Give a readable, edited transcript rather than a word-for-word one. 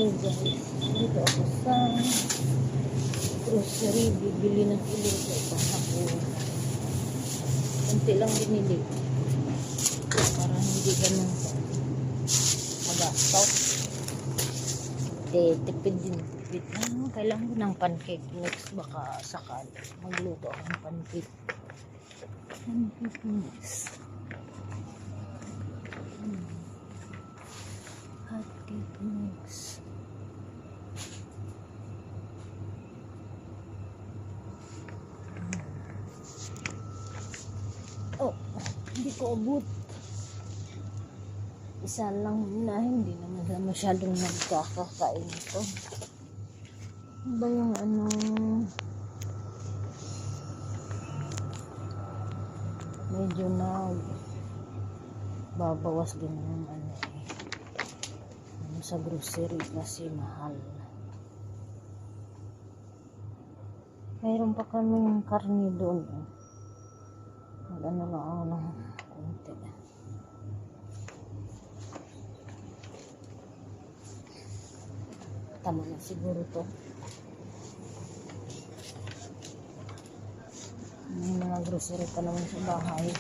Hey guys, dito ako sa grocery, bibili ng iluto sa hapon. Kunti lang binili para hindi ganun magastaw. Tipid din, tipid. Kailangan ko ng pancake mix, baka sakali magluto ako ng pancake mix. Hot cake mix. Oh, hindi ko abot. Isa lang na, hindi naman masyadong nagkakakain ito. Ba yung medyo na babawas din yung sa grocery kasi mahal. Mayroon pa kaming karne doon. Mag-ano lang ako ng konti. Tama na siguro to. May mga grocery pa naman sa bahay.